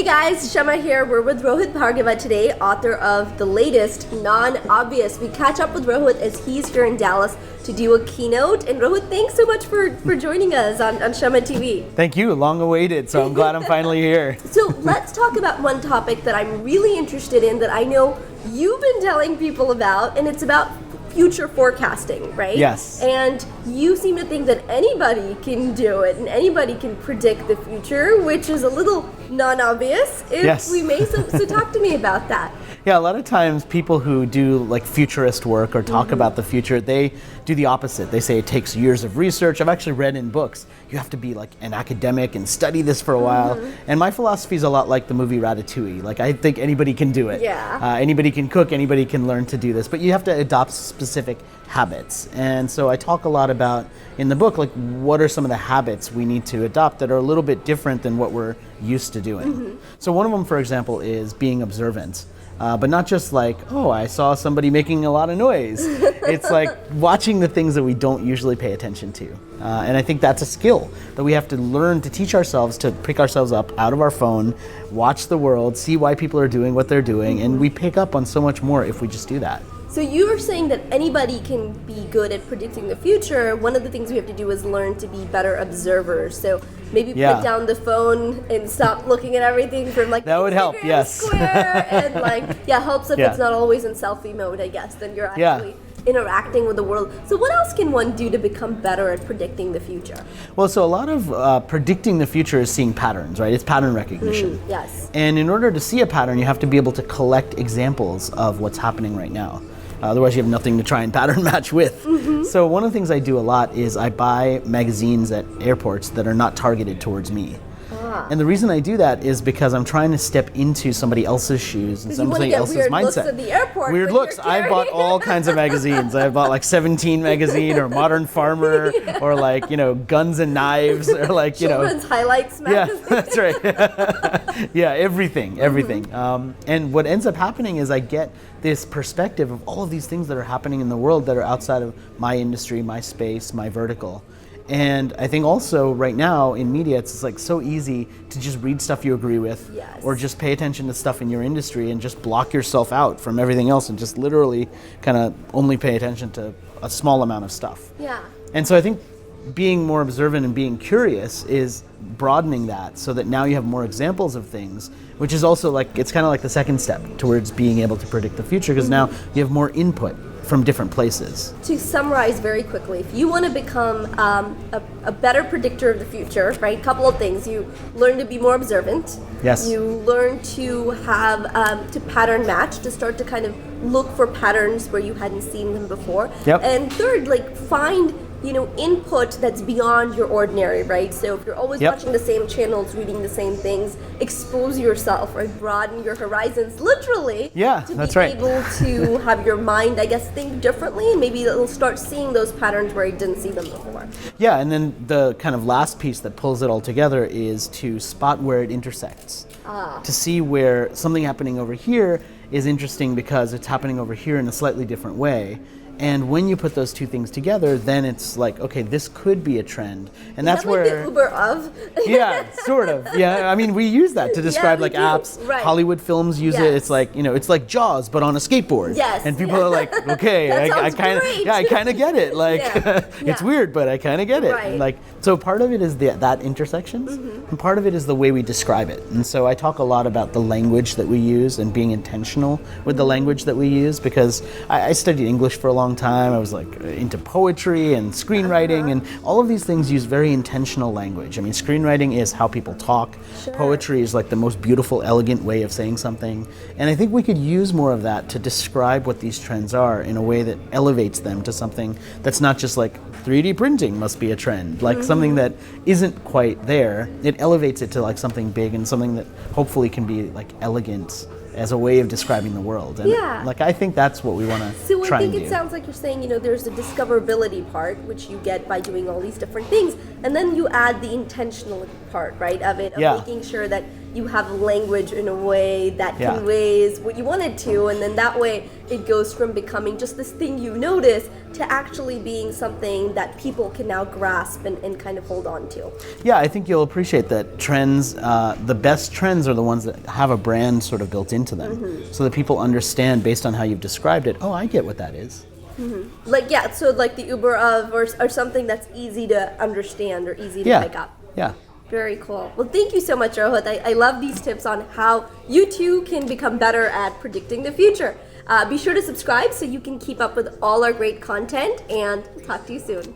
Hey guys, Shama here. We're with Rohit Bhargava today, author of the latest, Non-Obvious. We catch up with Rohit as he's here in Dallas to do a keynote. And Rohit, thanks so much for joining us on Shama TV. Thank you, long awaited, so I'm glad I'm finally here. So let's talk about one topic that I'm really interested in that I know you've been telling people about, and it's about future forecasting, right? Yes. And you seem to think that anybody can do it and anybody can predict the future, which is a little non-obvious, if Yes. we may. So talk to me about that. Yeah, a lot of times people who do like futurist work or talk about the future, they do the opposite. They say it takes years of research. I've actually read in books, you have to be like an academic and study this for a while. And my philosophy is a lot like the movie Ratatouille. Like I think anybody can do it. Yeah. Anybody can cook, anybody can learn to do this, but you have to adopt specific habits. And so I talk a lot about in the book, like what are some of the habits we need to adopt that are a little bit different than what we're used to doing. So one of them, for example, is being observant. But not just like, oh, I saw somebody making a lot of noise. It's like watching the things that we don't usually pay attention to. And I think that's a skill that we have to learn to teach ourselves, to pick ourselves up out of our phone, watch the world, see why people are doing what they're doing, and we pick up on so much more if we just do that. So you were saying that anybody can be good at predicting the future. One of the things we have to do is learn to be better observers. So maybe put down the phone and stop looking at everything from like that would help, Instagram yes. Square and like helps if it's not always in selfie mode, I guess. Then you're actually interacting with the world. So what else can one do to become better at predicting the future? Well, so a lot of predicting the future is seeing patterns, right? It's pattern recognition. Yes. And in order to see a pattern, you have to be able to collect examples of what's happening right now. Otherwise, you have nothing to try and pattern match with. So one of the things I do a lot is I buy magazines at airports that are not targeted towards me. And the reason I do that is because I'm trying to step into somebody else's shoes and somebody else's weird mindset. Looks at the airport, weird looks. I bought all kinds of magazines. I bought like 17 magazine or Modern Farmer or like, Guns and Knives or like, Children's Highlights magazine. Yeah, that's right. Yeah, everything. And what ends up happening is I get this perspective of all of these things that are happening in the world that are outside of my industry, my space, my vertical. And I think also right now in media, it's like so easy to just read stuff you agree with or just pay attention to stuff in your industry and just block yourself out from everything else and just literally kind of only pay attention to a small amount of stuff. Yeah. And so I think being more observant and being curious is broadening that so that now you have more examples of things, which is also like, it's kind of like the second step towards being able to predict the future because now you have more input from different places. To summarize very quickly, if you want to become a better predictor of the future, right? A couple of things. You learn to be more observant. Yes. You learn to have to pattern match, to start to kind of look for patterns where you hadn't seen them before. Yep. And third, like find input that's beyond your ordinary, right? So if you're always watching the same channels, reading the same things, expose yourself, right? Broaden your horizons, literally. Yeah, to that's be right. able to have your mind, I guess, think differently, and maybe it'll start seeing those patterns where you didn't see them before. Yeah, and then the kind of last piece that pulls it all together is to spot where it intersects. To see where something happening over here is interesting because it's happening over here in a slightly different way. And when you put those two things together, then it's like, okay, this could be a trend. And that's like where the Uber of. Yeah, sort of. Yeah, I mean, we use that to describe like apps. Right. Hollywood films use it. It's like, it's like Jaws, but on a skateboard. Yes. And people are like, okay, I kind of get it. Like, it's weird, but I kind of get it. Right. Like, so part of it is that intersections, and part of it is the way we describe it. And so I talk a lot about the language that we use and being intentional with the language that we use because I studied English for a long time. I was like into poetry and screenwriting and all of these things use very intentional language. I mean, screenwriting is how people talk. Poetry is like the most beautiful, elegant way of saying something. And I think we could use more of that to describe what these trends are in a way that elevates them to something that's not just like 3D printing must be a trend, like something that isn't quite there. It elevates it to like something big and something that hopefully can be like elegant as a way of describing the world. And like I think that's what we want to try and do. So I think it sounds like you're saying, there's the discoverability part, which you get by doing all these different things, and then you add the intentional part, right, of it, of making sure that you have language in a way that Yeah. conveys what you want it to, and then that way it goes from becoming just this thing you notice to actually being something that people can now grasp and kind of hold on to. Yeah, I think you'll appreciate that trends, the best trends are the ones that have a brand sort of built into them, so that people understand based on how you've described it, oh, I get what that is. Like, yeah, so like the Uber of, or something that's easy to understand or easy to pick up. Yeah. Very cool. Well, thank you so much, Rohit. I love these tips on how you too can become better at predicting the future. Be sure to subscribe so you can keep up with all our great content, and talk to you soon.